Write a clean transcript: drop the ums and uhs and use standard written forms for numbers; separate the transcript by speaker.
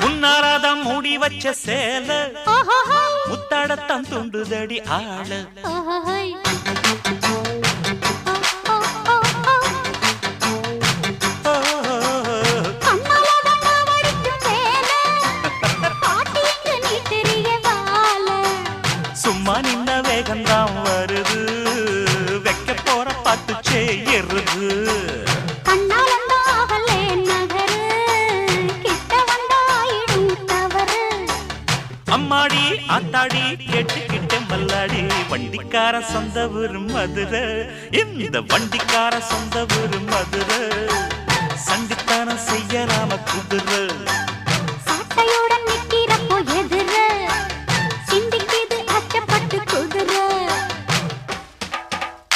Speaker 1: முன்னாராதான் மூடி வச்ச சேல முத்தாடத்தான் துண்டுதடி ஆள சும்மா நின்ன வேகந்தான் வருது வைக்க போற பாட்டு செய்யறது அம்மாடி ஆத்தாடி கேட்டுக்கிட்ட மல்லாடி வண்டிக்கார சொந்த ஊர் மதுரை இந்த வண்டிக்கார சொந்த ஊர் மதுரை சண்டித்தானம் செய்யறாம குதிரை